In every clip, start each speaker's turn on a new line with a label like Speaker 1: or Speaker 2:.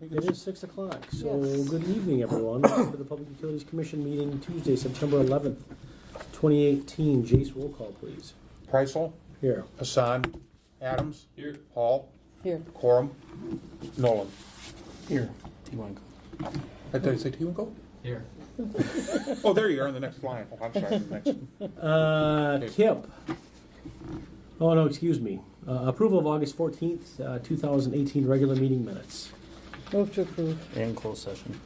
Speaker 1: It is 6 o'clock, so good evening, everyone. Welcome to the Public Utilities Commission meeting Tuesday, September 11th, 2018. Jace, roll call, please.
Speaker 2: Preisel.
Speaker 1: Here.
Speaker 2: Hassan. Adams.
Speaker 3: Here.
Speaker 2: Hall.
Speaker 4: Here.
Speaker 2: Quorum. Nolan.
Speaker 1: Here.
Speaker 2: T-Winkle. Did I say T-Winkle?
Speaker 3: Here.
Speaker 2: Oh, there you are on the next line. Oh, I'm sorry. The next.
Speaker 1: Kip. Oh, no, excuse me. Approval of August 14th, 2018 regular meeting minutes.
Speaker 4: Move to approve.
Speaker 5: And closed session.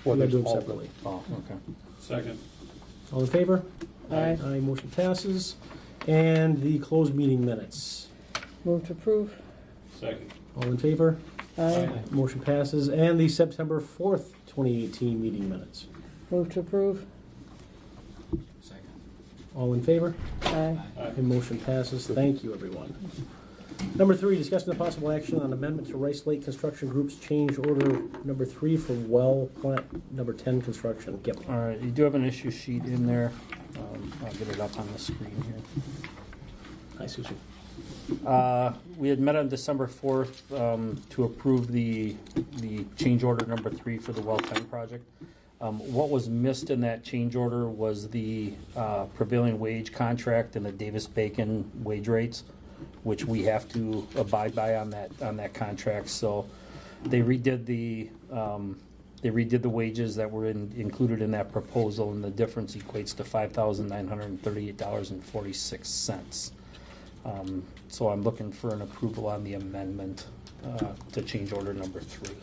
Speaker 1: We're going to do them
Speaker 2: all-
Speaker 1: separately.
Speaker 5: Oh, okay.
Speaker 3: Second.
Speaker 1: All in favor?
Speaker 4: Aye.
Speaker 1: Aye, motion passes. And the closed meeting minutes.
Speaker 4: Move to approve.
Speaker 3: Second.
Speaker 1: All in favor?
Speaker 4: Aye.
Speaker 1: Motion passes. And the September 4th, 2018 meeting minutes.
Speaker 4: Move to approve.
Speaker 3: Second.
Speaker 1: All in favor?
Speaker 4: Aye.
Speaker 1: And motion passes. Thank you, everyone. Number 3, discussion of possible action on amendment to Rice Lake Construction Group's change order number 3 for well plant number 10 construction. Kip.
Speaker 5: All right, you do have an issue sheet in there. I'll get it up on the screen here.
Speaker 1: Hi, Susie.
Speaker 5: We had met on December 4th to approve the change order number 3 for the well 10 project. What was missed in that change order was the prevailing wage contract and the Davis-Bacon wage rates, which we have to abide by on that contract. So they redid the wages that were included in that proposal, and the difference equates to $5,938.46. So I'm looking for an approval on the amendment to change order number 3.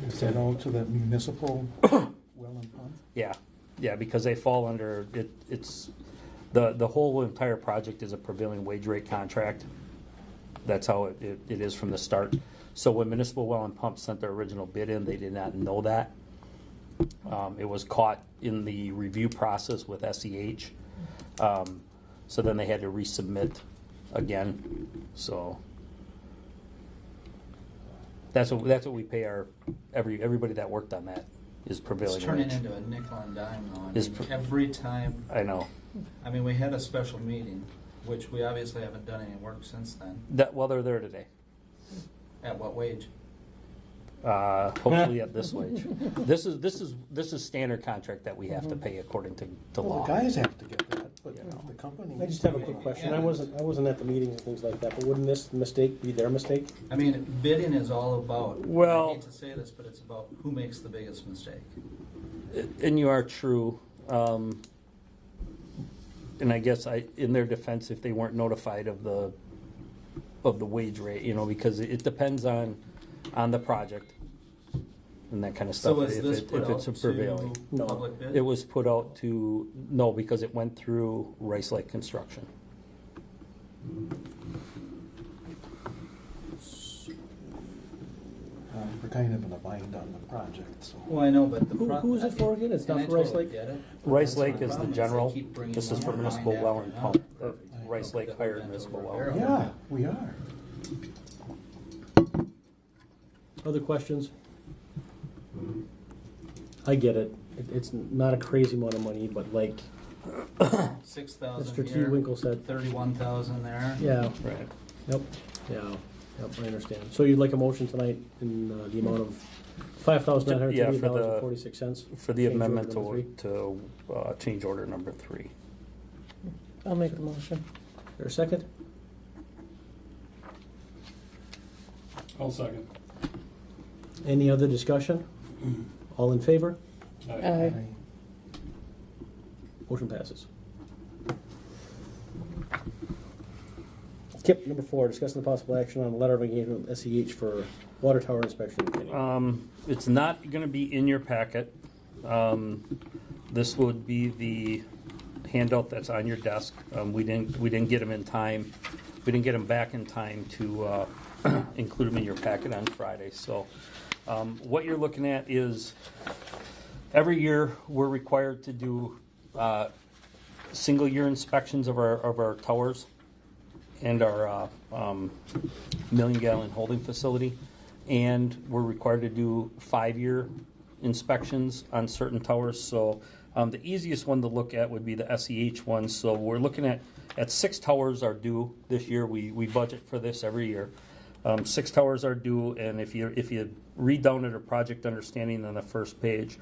Speaker 6: Is that all to the municipal well and pump?
Speaker 5: Yeah, because they fall under it. It's the whole entire project is a prevailing wage rate contract. That's how it is from the start. So when Municipal Well and Pump sent their original bid in, they did not know that. It was caught in the review process with SEH. So then they had to resubmit again. So that's what we pay everybody that worked on that is prevailing
Speaker 7: It's turning
Speaker 5: wage.
Speaker 7: into a nickel and dime now.
Speaker 5: Is
Speaker 7: Every time,
Speaker 5: I know.
Speaker 7: I mean, we had a special meeting, which we obviously haven't done any work since then.
Speaker 5: Well, they're there today.
Speaker 7: At what wage?
Speaker 5: Hopefully at this wage. This is standard contract that we have to pay according to
Speaker 6: Well,
Speaker 5: law.
Speaker 6: the guys have to get that, but
Speaker 5: Yeah.
Speaker 6: the company.
Speaker 1: I just have a quick question. I wasn't at the meetings and things like that, but wouldn't this mistake be their mistake?
Speaker 7: I mean, bidding is all about,
Speaker 5: Well-
Speaker 7: I hate to say this, but it's about who makes the biggest mistake.
Speaker 5: And you are true. And I guess in their defense, if they weren't notified of the wage rate, because it depends on the project and that kind of stuff.
Speaker 7: So was this put
Speaker 5: if it's
Speaker 7: out
Speaker 5: a prevailing.
Speaker 7: to
Speaker 1: No.
Speaker 7: public bid?
Speaker 5: It was put out to because it went through Rice Lake Construction.
Speaker 6: We're kind of in a bind on the project, so.
Speaker 7: Well, I know, but the
Speaker 1: Who's it for again? It's not
Speaker 7: and I
Speaker 1: for Rice
Speaker 7: totally
Speaker 1: Lake?
Speaker 7: get it.
Speaker 5: Rice
Speaker 7: That's
Speaker 5: Lake
Speaker 7: my
Speaker 5: is the
Speaker 7: problem,
Speaker 5: general.
Speaker 7: they keep bringing
Speaker 5: This is for
Speaker 7: more
Speaker 5: municipal
Speaker 7: behind
Speaker 5: well
Speaker 7: after
Speaker 5: and
Speaker 7: another.
Speaker 5: pump. Rice Lake hired municipal well.
Speaker 7: Barrel.
Speaker 6: Yeah, we are.
Speaker 1: Other questions? I get it. It's not a crazy amount of money, but like
Speaker 7: 6,000
Speaker 1: Mr. T.
Speaker 7: here,
Speaker 1: Winkle said,
Speaker 7: 31,000 there.
Speaker 1: yeah,
Speaker 5: Right.
Speaker 1: yep, I understand. So you'd like a motion tonight in the amount of $5,938.46?
Speaker 5: For the
Speaker 1: Change
Speaker 5: amendment
Speaker 1: order number
Speaker 5: to change order number 3.
Speaker 4: I'll make the motion.
Speaker 1: Is there a second?
Speaker 3: I'll second.
Speaker 1: Any other discussion? All in favor?
Speaker 4: Aye.
Speaker 1: Motion passes. Kip, number 4, discussing the possible action on a letter of engagement with SEH for water tower inspection.
Speaker 5: It's not going to be in your packet. This would be the handout that's on your desk. We didn't get them in time. We didn't get them back in time to include them in your packet on Friday. So what you're looking at is every year we're required to do single year inspections of our towers and our million-gallon holding facility, and we're required to do 5-year inspections on certain towers. So the easiest one to look at would be the SEH one. So we're looking at 6 towers are due this year. We budget for this every year. 6 towers are due, and if you read down to the project understanding on the first page,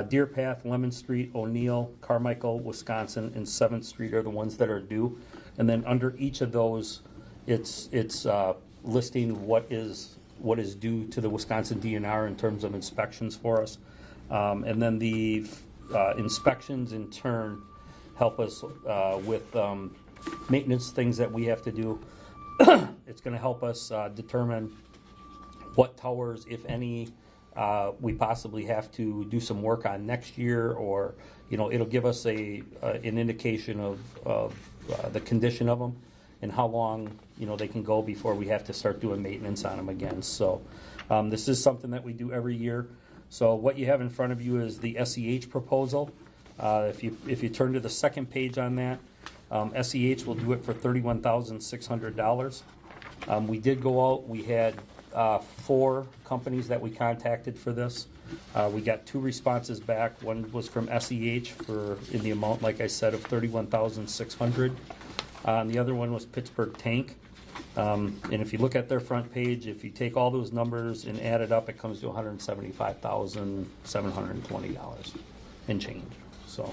Speaker 5: Deer Path, Lemon Street, O'Neill, Carmichael, Wisconsin, and 7th Street are the ones that are due. And then under each of those, it's listing what is due to the Wisconsin DNR in terms of inspections for us. And then the inspections in turn help us with maintenance things that we have to do. It's going to help us determine what towers, if any, we possibly have to do some work on next year, or it'll give us an indication of the condition of them and how long they can go before we have to start doing maintenance on them again. So this is something that we do every year. So what you have in front of you is the SEH proposal. If you turn to the second page on that, SEH will do it for $31,600. We did go out. We had 4 companies that we contacted for this. We got 2 responses back. One was from SEH in the amount, like I said, of $31,600. And the other one was Pittsburgh Tank. And if you look at their front page, if you take all those numbers and add it up, it comes to $175,720 and change. So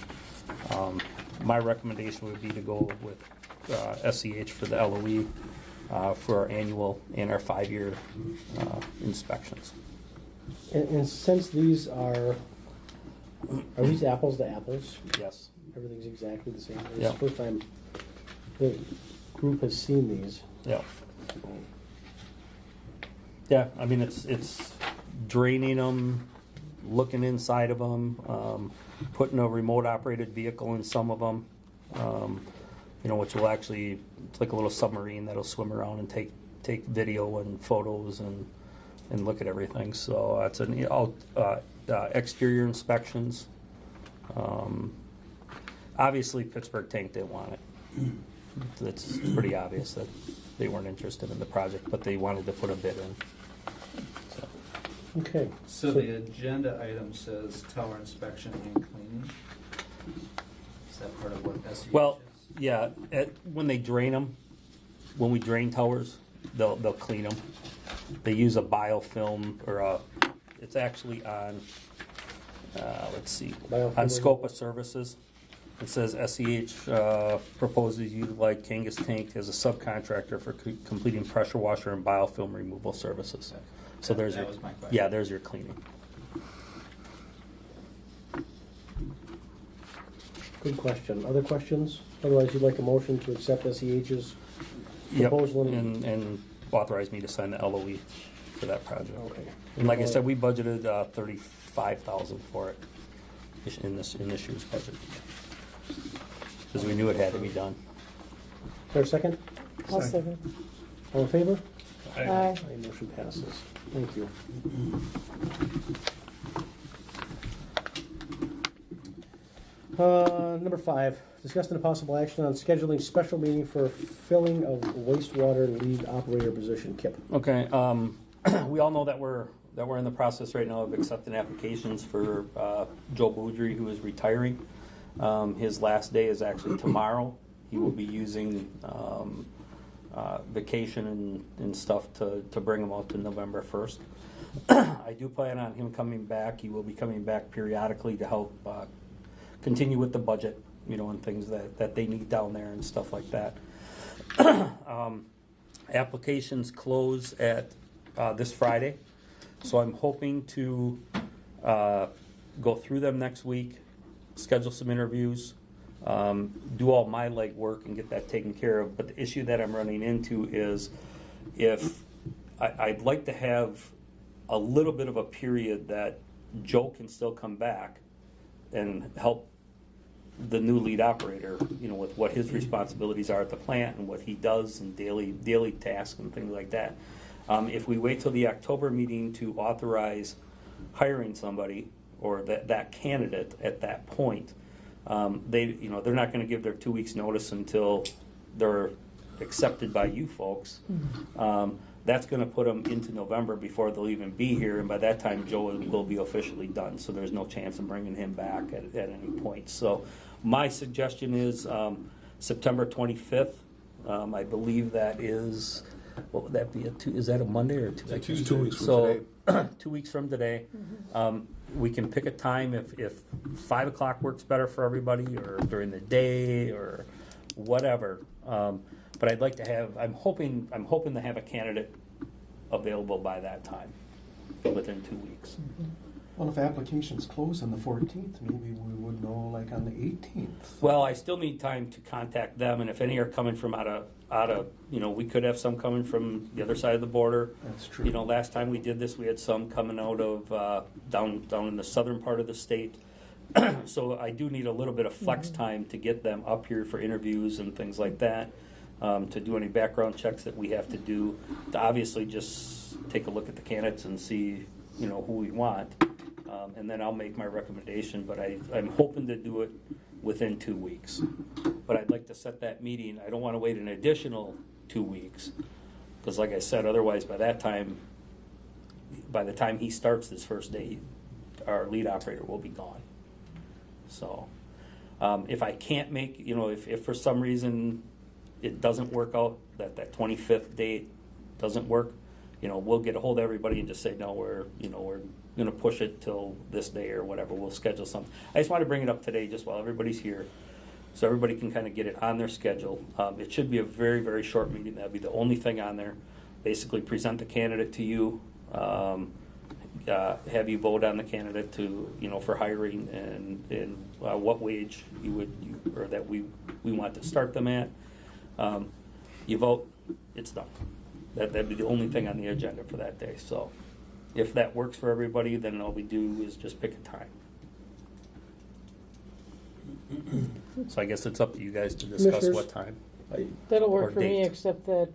Speaker 5: my recommendation would be to go with SEH for the LOE for our annual and our 5-year inspections.
Speaker 1: And since these are these apples to apples?
Speaker 5: Yes.
Speaker 1: Everything's exactly the same. It's
Speaker 5: Yeah.
Speaker 1: the first time the group has seen these.
Speaker 5: Yeah. Yeah, I mean, it's draining them, looking inside of them, putting a remote operated vehicle in some of them, which will actually, it's like a little submarine that'll swim around and take video and photos and look at everything. So it's an exterior inspections. Obviously, Pittsburgh Tank didn't want it. It's pretty obvious that they weren't interested in the project, but they wanted to put a bid in. So.
Speaker 1: Okay.
Speaker 7: So the agenda item says tower inspection and cleaning. Is that part of what SEH
Speaker 5: Well,
Speaker 7: is?
Speaker 5: yeah, when they drain them, when we drain towers, they'll clean them. They use a biofilm, or it's actually on, let's see,
Speaker 1: Biofilm.
Speaker 5: on scope of services. It says SEH proposes utilize Kangas Tank as a subcontractor for completing pressure washer and biofilm removal services.
Speaker 7: Okay.
Speaker 5: So there's
Speaker 7: that was my question.
Speaker 5: yeah, there's your cleaning.
Speaker 1: Good question. Other questions? Otherwise, you'd like a motion to accept SEH's
Speaker 5: Yep,
Speaker 1: proposal?
Speaker 5: and authorize me to sign the LOE for that project.
Speaker 1: Okay.
Speaker 5: And like I said, we budgeted $35,000 for it in this year's budget because we knew it had to be done.
Speaker 1: Is there a second?
Speaker 4: I'll second.
Speaker 1: All in favor?
Speaker 4: Aye.
Speaker 1: Aye, motion passes. Thank you. Number 5, discussing a possible action on scheduling special meeting for filling of wastewater lead operator position. Kip.
Speaker 5: Okay, we all know that we're in the process right now of accepting applications for Joe Boudry, who is retiring. His last day is actually tomorrow. He will be using vacation and stuff to bring him out to November 1st. I do plan on him coming back. He will be coming back periodically to help continue with the budget, and things that they need down there and stuff like that. Applications close at this Friday, so I'm hoping to go through them next week, schedule some interviews, do all my legwork and get that taken care of. But the issue that I'm running into is if I'd like to have a little bit of a period that Joe can still come back and help the new lead operator, with what his responsibilities are at the plant and what he does and daily tasks and things like that. If we wait till the October meeting to authorize hiring somebody or that candidate at that point, they're not going to give their 2 weeks notice until they're accepted by you folks. That's going to put them into November before they'll even be here, and by that time Joe will be officially done, so there's no chance of bringing him back at any point. So my suggestion is September 25th. I believe that is what would that be, is that a Monday or a Tuesday?
Speaker 3: Tuesday.
Speaker 2: 2 weeks from
Speaker 5: So,
Speaker 2: today.
Speaker 5: 2 weeks from today, we can pick a time if 5 o'clock works better for everybody, or during the day, or whatever. But I'd like to have, I'm hoping to have a candidate available by that time, within 2 weeks.
Speaker 6: Well, if applications close on the 14th, maybe we would know like on the 18th.
Speaker 5: Well, I still need time to contact them, and if any are coming from out of, we could have some coming from the other side of the border.
Speaker 6: That's true.
Speaker 5: Last time we did this, we had some coming out of down in the southern part of the state. So I do need a little bit of flex time to get them up here for interviews and things like that, to do any background checks that we have to do, to obviously just take a look at the candidates and see, who we want. And then I'll make my recommendation, but I'm hoping to do it within 2 weeks. But I'd like to set that meeting. I don't want to wait an additional 2 weeks, because like I said, otherwise by the time he starts this first day, our lead operator will be gone. So if I can't make, if for some reason it doesn't work out, that 25th date doesn't work, we'll get a hold of everybody and just say, no, we're going to push it till this day or whatever. We'll schedule something. I just want to bring it up today just while everybody's here, so everybody can kind of get it on their schedule. It should be a very, very short meeting. That'll be the only thing on there. Basically present the candidate to you, have you vote on the candidate to, for hiring, and what wage we want to start them at. You vote, it's done. That'd be the only thing on the agenda for that day. So if that works for everybody, then all we do is just pick a time. So I guess it's up to you guys to discuss
Speaker 1: Commissioners?
Speaker 5: what time.
Speaker 4: That'll
Speaker 5: Or
Speaker 4: work for me,
Speaker 5: date.
Speaker 4: except that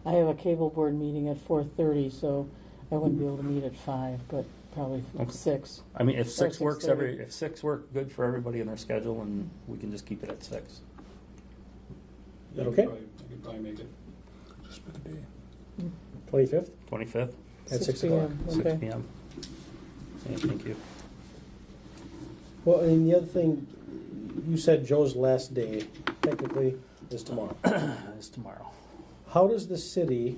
Speaker 4: I have a cable board meeting at 4:30, so I wouldn't be able to meet at 5, but probably
Speaker 5: Okay.
Speaker 4: 6.
Speaker 5: I mean, if
Speaker 4: Or
Speaker 5: 6 works
Speaker 4: 6:30.
Speaker 5: if 6 work good for everybody in their schedule, and we can just keep it at 6.
Speaker 3: Yeah,
Speaker 1: Okay.
Speaker 3: I could probably make it.
Speaker 2: Just pick a day.
Speaker 1: 25th
Speaker 5: 25th,
Speaker 1: at 6 o'clock.
Speaker 5: 6
Speaker 4: Okay.
Speaker 5: p.m. Yeah, thank you.
Speaker 1: Well, and the other thing, you said Joe's last day technically is tomorrow.
Speaker 5: It's tomorrow.
Speaker 1: How does the city,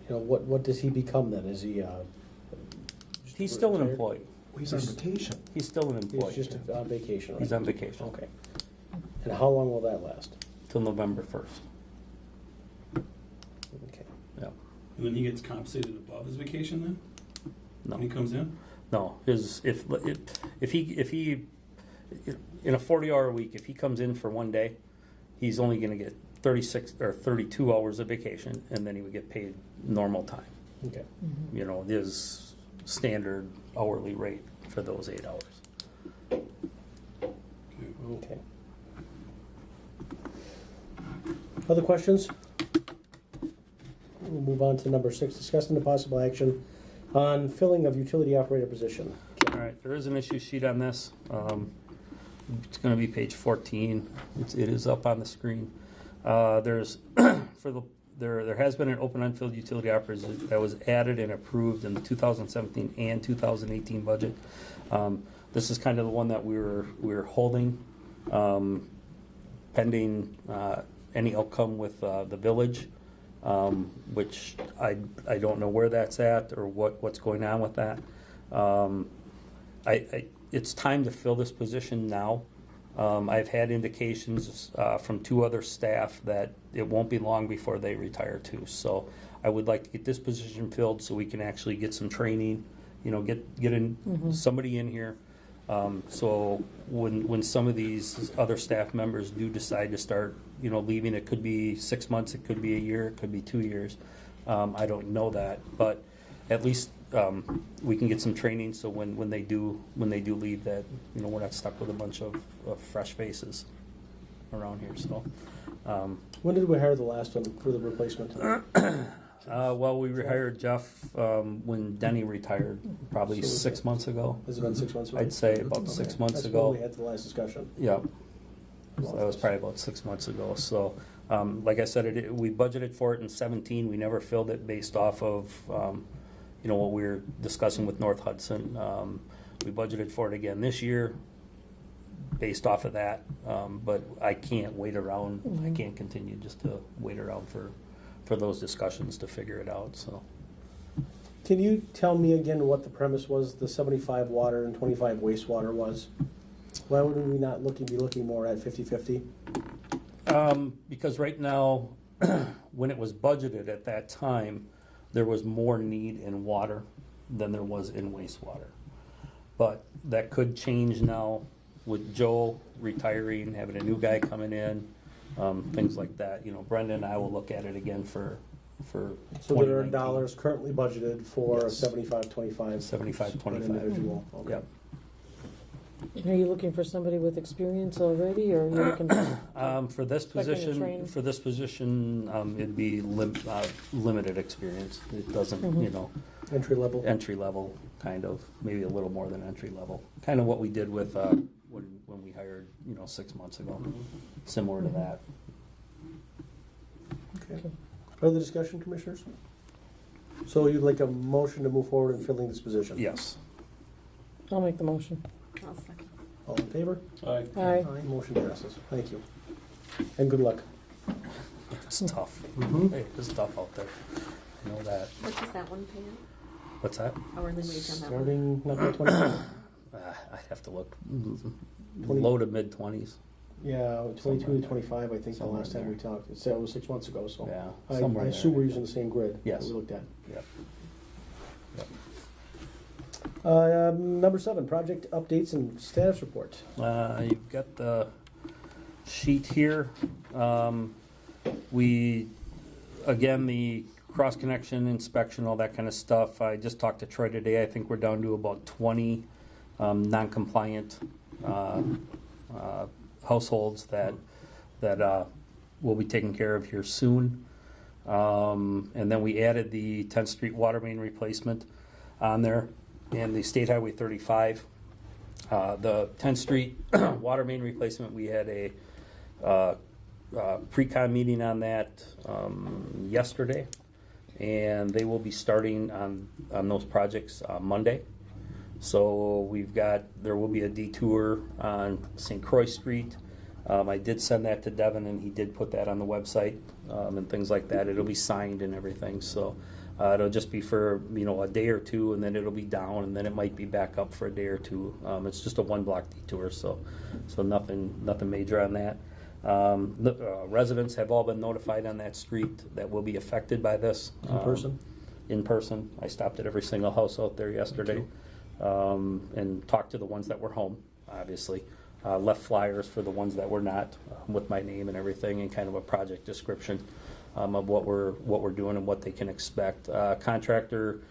Speaker 1: what does he become then? Is he?
Speaker 5: He's still an
Speaker 1: retired?
Speaker 5: employee.
Speaker 6: He's on vacation.
Speaker 5: He's still an
Speaker 1: He's
Speaker 5: employee.
Speaker 1: just on vacation, right?
Speaker 5: He's on vacation
Speaker 1: Okay. And how long will that last?
Speaker 5: till November 1st.
Speaker 1: Okay.
Speaker 5: Yeah.
Speaker 3: And then he gets compensated above his vacation then?
Speaker 5: No.
Speaker 3: When he comes in?
Speaker 5: No. If he in a 40-hour week, if he comes in for one day, he's only going to get 36 or 32 hours of vacation, and then he would get paid normal time.
Speaker 1: Okay.
Speaker 5: His standard hourly rate for those 8 hours.
Speaker 1: Okay. Other questions? We'll move on to number 6, discussing the possible action on filling of utility operator position.
Speaker 5: All right, there is an issue sheet on this. It's going to be page 14. It is up on the screen. There's there has been an open unfilled utility operator that was added and approved in the 2017 and 2018 budget. This is kind of the one that we were holding pending any outcome with the village, which I don't know where that's at or what's going on with that. It's time to fill this position now. I've had indications from 2 other staff that it won't be long before they retire too. So I would like to get this position filled so we can actually get some training, get somebody in here. So when some of these other staff members do decide to start, leaving, it could be 6 months, it could be a year, it could be 2 years. I don't know that, but at least we can get some training so when they do leave, that we're not stuck with a bunch of fresh faces around here. So
Speaker 1: When did we hire the last one for the replacement?
Speaker 5: well, we rehired Jeff when Denny retired, probably
Speaker 1: So was
Speaker 5: 6
Speaker 1: it-
Speaker 5: months ago.
Speaker 1: Has it been 6 months?
Speaker 5: I'd say about 6 months
Speaker 1: That's
Speaker 5: ago.
Speaker 1: when we had the last discussion.
Speaker 5: Yeah, so that was probably about 6 months ago. So, like I said, we budgeted for it in 17. We never filled it based off of, what we were discussing with North Hudson. We budgeted for it again this year based off of that. But I can't wait around. I can't continue just to wait around for for those discussions to figure it out, so.
Speaker 1: Can you tell me again what the premise was, the 75 water and 25 wastewater was? Why would we not be looking more at 50/50?
Speaker 5: Because right now, when it was budgeted at that time, there was more need in water than there was in wastewater. But that could change now with Joe retiring, having a new guy coming in, things like that. You know, Brenda and I will look at it again for
Speaker 1: So there are
Speaker 5: 2019.
Speaker 1: dollars currently budgeted for
Speaker 5: Yes.
Speaker 1: 75/25.
Speaker 5: 75/25.
Speaker 1: Individual. Okay.
Speaker 5: Yep.
Speaker 4: And are you looking for somebody with experience already, or are you looking for?
Speaker 5: For this
Speaker 4: Expecting to train?
Speaker 5: position, it'd be limited experience. It doesn't, you know,
Speaker 1: Entry level.
Speaker 5: entry level, kind of, maybe a little more than entry level. Kind of what we did with when we hired, 6 months ago, similar to that.
Speaker 1: Okay. Further discussion, commissioners? So you'd like a motion to move forward in filling this position?
Speaker 5: Yes.
Speaker 4: I'll make the motion.
Speaker 8: I'll second.
Speaker 1: All in favor?
Speaker 3: Aye.
Speaker 4: Aye.
Speaker 1: Motion passes. Thank you. And good luck.
Speaker 5: It's tough.
Speaker 1: Mhm.
Speaker 5: Hey, it's tough out there. I know that.
Speaker 8: What does that one pay out?
Speaker 5: What's that?
Speaker 8: Hourly wage on that one?
Speaker 1: Starting not by 25.
Speaker 5: I'd have to look.
Speaker 1: 20.
Speaker 5: Low to mid 20s.
Speaker 1: Yeah, 22
Speaker 5: Somewhere
Speaker 1: to 25, I think, the
Speaker 5: Somewhere
Speaker 1: last time
Speaker 5: there.
Speaker 1: we talked. It was 6 months ago, so.
Speaker 5: Yeah,
Speaker 1: I
Speaker 5: somewhere
Speaker 1: assume
Speaker 5: there.
Speaker 1: we're using the same grid that
Speaker 5: Yes.
Speaker 1: we looked at.
Speaker 5: Yep.
Speaker 1: Number 7, project updates and status report.
Speaker 5: You've got the sheet here. Again, the cross connection inspection, all that kind of stuff. I just talked to Troy today. I think we're down to about 20 non-compliant households that will be taken care of here soon. And then we added the 10th Street water main replacement on there, and the State Highway 35. The 10th Street water main replacement, we had a pre-con meeting on that yesterday, and they will be starting on those projects Monday. So there will be a detour on St. Croix Street. I did send that to Devin, and he did put that on the website and things like that. It'll be signed and everything, so it'll just be for a day or two, and then it'll be down, and then it might be back up for a day or two. It's just a 1-block detour, so nothing major on that. Residents have all been notified on that street that will be affected by this.
Speaker 1: In person?
Speaker 5: In person. I stopped at every single house out there yesterday and talked to the ones that were home, obviously. Left flyers for the ones that were not, with my name and everything, and kind of a project description of what we're doing and what they can expect. Contractor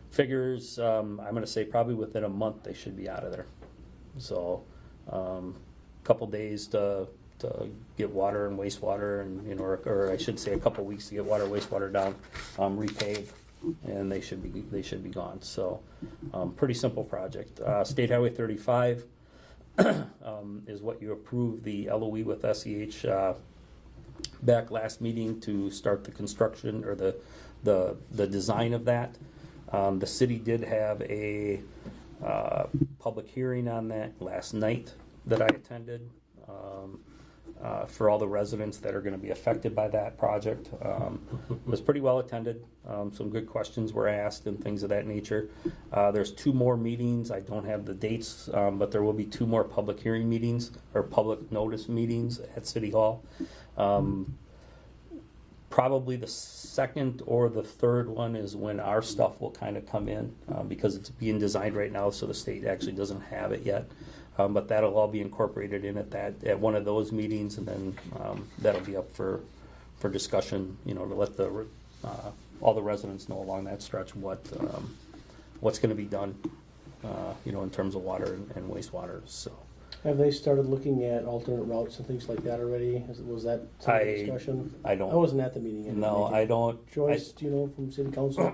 Speaker 5: figures, I'm going to say probably within a month they should be out of there. So a couple days to get water and wastewater, and or I should say a couple weeks to get water, wastewater down, repave, and they should be gone. So pretty simple project. State Highway 35 is what you approved the LOE with SEH back last meeting to start the construction or the design of that. The city did have a public hearing on that last night that I attended. For all the residents that are going to be affected by that project. It was pretty well attended. Some good questions were asked and things of that nature. There's 2 more meetings. I don't have the dates, but there will be 2 more public hearing meetings or public notice meetings at City Hall. Probably the second or the third one is when our stuff will kind of come in because it's being designed right now, so the state actually doesn't have it yet. But that'll all be incorporated in at one of those meetings, and then that'll be up for discussion. To let all the residents know along that stretch what's going to be done. In terms of water and wastewater. So
Speaker 1: Have they started looking at alternate routes and things like that already? Was that some of the discussion?
Speaker 5: I don't.
Speaker 1: I wasn't at the meeting.
Speaker 5: No, I don't.
Speaker 1: Joyce, do you know from City Council?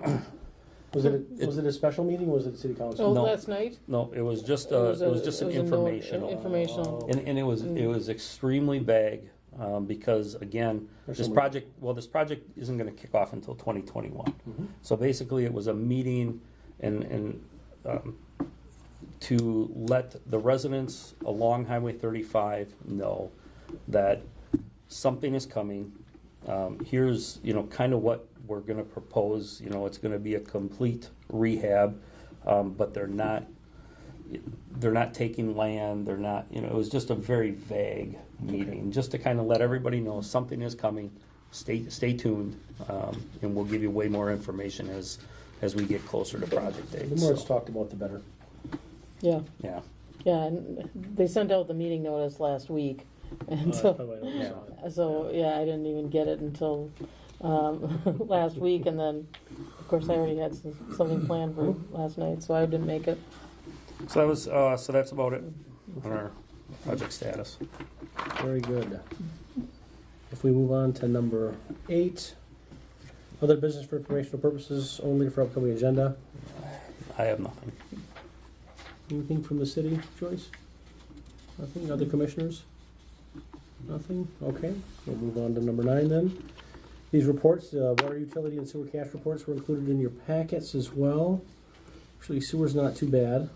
Speaker 1: Was it a special meeting or was it City Council?
Speaker 4: Oh,
Speaker 5: No.
Speaker 4: last night?
Speaker 5: No, it was just
Speaker 4: It was
Speaker 5: an
Speaker 4: a note-
Speaker 5: informational.
Speaker 4: Informational.
Speaker 5: And it was extremely vague because again,
Speaker 1: There's
Speaker 5: this
Speaker 1: some-
Speaker 5: project isn't going to kick off until 2021.
Speaker 1: Mhm.
Speaker 5: So basically, it was a meeting and to let the residents along Highway 35 know that something is coming. here's, kind of what we're gonna propose. It's gonna be a complete rehab, but they're not taking land, they're not, it was just a very vague meeting, just to kind of let everybody know something is coming. Stay tuned, and we'll give you way more information as we get closer to project dates.
Speaker 1: The more it's
Speaker 5: So,
Speaker 1: talked about, the better.
Speaker 4: Yeah,
Speaker 5: yeah,
Speaker 4: yeah, and they sent out the meeting notice last week, and
Speaker 1: That's
Speaker 4: so,
Speaker 1: probably why I don't saw it.
Speaker 4: so, yeah, I didn't even get it until, last week, and then, of course, I already had something planned for last night, so I didn't make it.
Speaker 5: so that was, so that's about it on our project status.
Speaker 1: Very good. If we move on to number 8, other business for informational purposes only for upcoming agenda.
Speaker 5: I have nothing.
Speaker 1: Anything from the city, Joyce? Nothing? Other commissioners? Nothing? Okay, we'll move on to number 9 then. These reports, water utility and sewer cash reports were included in your packets as well. Actually, sewer's not too bad.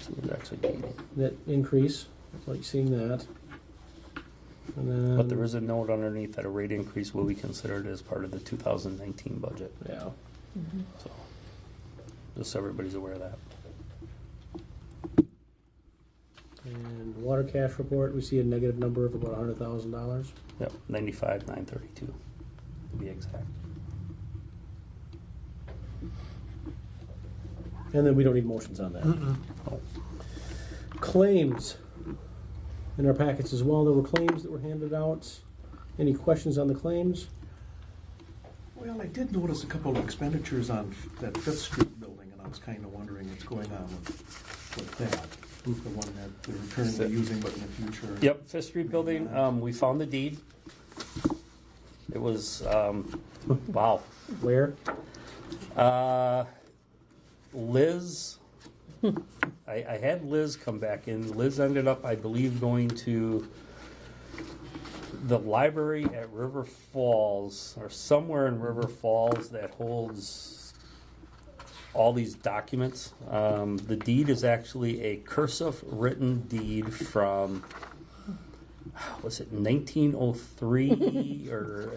Speaker 5: So we're actually dating.
Speaker 1: Net increase, like seeing that. And then,
Speaker 5: But there is a note underneath that a rate increase will be considered as part of the 2019 budget.
Speaker 1: Yeah.
Speaker 5: So, just so everybody's aware of that.
Speaker 1: And water cash report, we see a negative number of about $100,000.
Speaker 5: Yep, 95,932 to be exact.
Speaker 1: And then we don't need motions on that.
Speaker 5: Oh,
Speaker 1: Claims in our packets as well. There were claims that were handed out. Any questions on the claims?
Speaker 6: Well, I did notice a couple of expenditures on that 5th Street building, and I was kind of wondering what's going on with that. The one that they're currently using, but in the future.
Speaker 5: Yep, Fifth Street building, we found the deed. It was, wow.
Speaker 1: Where?
Speaker 5: Liz, I had Liz come back in. Liz ended up, I believe, going to the library at River Falls, or somewhere in River Falls that holds all these documents. The deed is actually a cursive written deed from, was it 1903 or?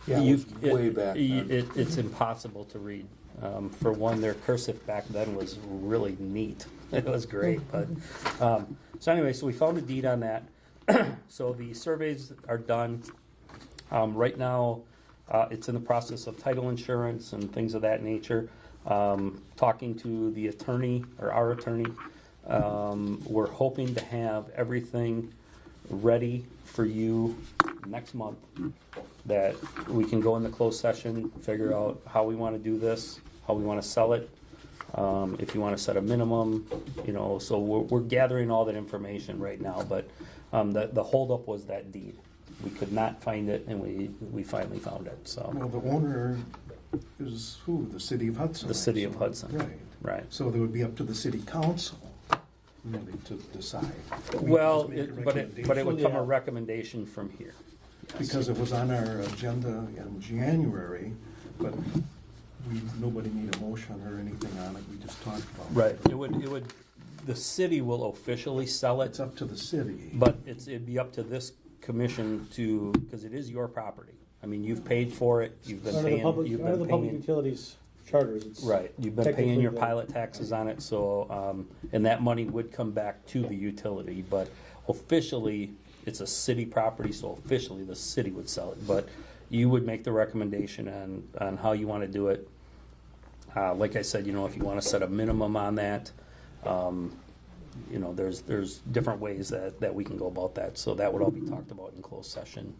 Speaker 2: Yeah, it was way back then.
Speaker 5: It's impossible to read. For one, their cursive back then was really neat. It was great. But so anyway, so we found the deed on that. So the surveys are done. Right now, it's in the process of title insurance and things of that nature. Talking to the attorney, or our attorney, we're hoping to have everything ready for you next month, that we can go in the closed session, figure out how we want to do this, how we want to sell it, if you want to set a minimum, so we're gathering all that information right now, but the holdup was that deed. We could not find it, and we finally found it, so.
Speaker 6: Well, the owner is who? The city of Hudson.
Speaker 5: The city of Hudson.
Speaker 6: Right.
Speaker 5: Right.
Speaker 6: So it would be up to the city council really to decide. We
Speaker 5: Well,
Speaker 6: just make a
Speaker 5: but it would
Speaker 6: recommendation.
Speaker 5: come a recommendation from here.
Speaker 6: Because it was on our agenda in January, but nobody made a motion or anything on it, we just talked about it.
Speaker 5: Right. It would, the city will officially sell
Speaker 6: It's
Speaker 5: it,
Speaker 6: up to the city.
Speaker 5: but it'd be up to this commission to, because it is your property. I mean, you've paid for it, you've been
Speaker 1: Under the
Speaker 5: paying,
Speaker 1: public,
Speaker 5: you've
Speaker 1: under the
Speaker 5: been
Speaker 1: public
Speaker 5: paying.
Speaker 1: utilities charters, it's.
Speaker 5: Right, you've been paying
Speaker 1: technically
Speaker 5: your
Speaker 1: the-
Speaker 5: pilot taxes on it, so, and that money would come back to the utility, but officially, it's a city property, so officially, the city would sell it, but you would make the recommendation on how you want to do it. Like I said, if you want to set a minimum on that, there's different ways that we can go about that, so that would all be talked about in closed session,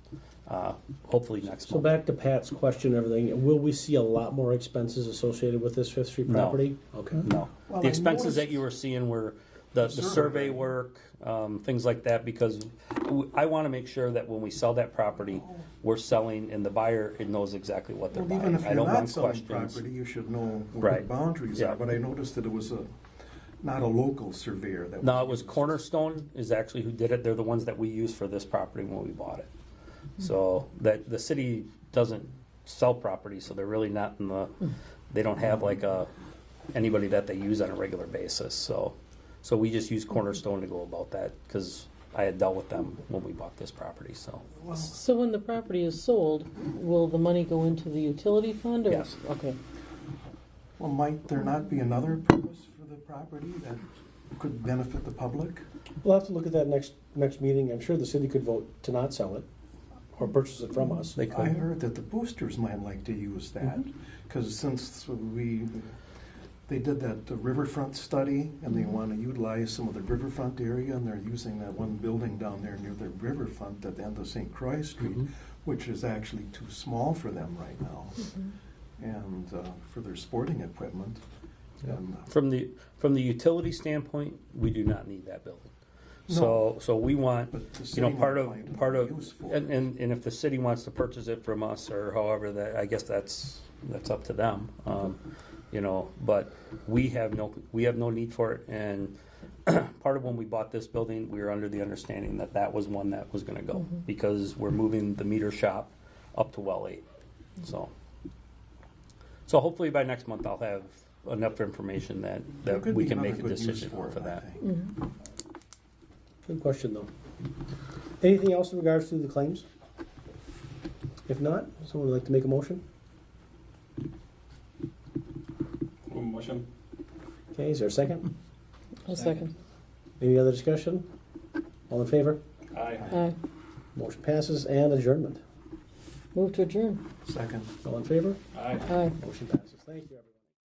Speaker 5: hopefully next
Speaker 1: So
Speaker 5: month.
Speaker 1: back to Pat's question and everything, will we see a lot more expenses associated with this Fifth Street
Speaker 5: No.
Speaker 1: property? Okay.
Speaker 5: No,
Speaker 6: Well,
Speaker 5: the
Speaker 6: I
Speaker 5: expenses that
Speaker 6: noticed-
Speaker 5: you were seeing were the survey work, things like that, because I want to make sure that when we sell that property, we're selling, and the buyer, it knows exactly what they're
Speaker 6: Well,
Speaker 5: buying.
Speaker 6: even if
Speaker 5: I
Speaker 6: you're
Speaker 5: don't
Speaker 6: not
Speaker 5: want
Speaker 6: selling
Speaker 5: questions.
Speaker 6: property, you should know what
Speaker 5: Right.
Speaker 6: the boundaries
Speaker 5: Yeah.
Speaker 6: are, but I noticed that it was not a local surveyor that.
Speaker 5: No, it was Cornerstone is actually who did it. They're the ones that we used for this property when we bought it. So that the city doesn't sell property, so they're really not in the, they don't have like anybody that they use on a regular basis. So we just use Cornerstone to go about that, because I had dealt with them when we bought this property, so.
Speaker 4: So when the property is sold, will the money go into the utility fund or?
Speaker 5: Yes.
Speaker 4: Okay.
Speaker 6: Well, might there not be another purpose for the property that could benefit the public?
Speaker 1: We'll have to look at that next meeting. I'm sure the city could vote to not sell it or purchase it from us.
Speaker 5: They
Speaker 6: I
Speaker 5: could.
Speaker 6: heard that the boosters might like to use that, because since they did that riverfront study, and they want to utilize some of the riverfront area, and they're using that one building down there near the riverfront at the end of St. Croix Street,
Speaker 1: Mhm.
Speaker 6: which is actually too small for them right now,
Speaker 4: Mm-hmm.
Speaker 6: and for their sporting equipment. And,
Speaker 5: From the utility standpoint, we do not need that building.
Speaker 6: No.
Speaker 5: So we want,
Speaker 6: but the
Speaker 5: you
Speaker 6: city
Speaker 5: know,
Speaker 6: might
Speaker 5: part
Speaker 6: find
Speaker 5: of,
Speaker 6: another use for it.
Speaker 5: and if the city wants to purchase it from us or however, that, I guess that's up to them. You know, but we have no need for it, and part of when we bought this building, we were under the understanding that that was one that was gonna go, because we're moving the meter shop up to well 8, so hopefully by next month I'll have enough information
Speaker 6: There
Speaker 5: that
Speaker 6: could
Speaker 5: we
Speaker 6: be
Speaker 5: can
Speaker 6: another
Speaker 5: make a
Speaker 6: good use
Speaker 5: decision
Speaker 6: for
Speaker 5: off
Speaker 6: it,
Speaker 5: of
Speaker 6: I
Speaker 5: that.
Speaker 6: think.
Speaker 4: Mm-hmm.
Speaker 1: Good question, though. Anything else in regards to the claims? If not, someone would like to make a motion?
Speaker 3: Motion.
Speaker 1: Okay, is there a second?
Speaker 4: A second.
Speaker 1: Any other discussion? All in favor?
Speaker 3: Aye.
Speaker 4: Aye.
Speaker 1: Motion passes, and adjournment.
Speaker 4: Move to adjourn.
Speaker 6: Second.
Speaker 1: All in favor?
Speaker 3: Aye.
Speaker 4: Aye.
Speaker 1: Motion passes. Thank you, everyone.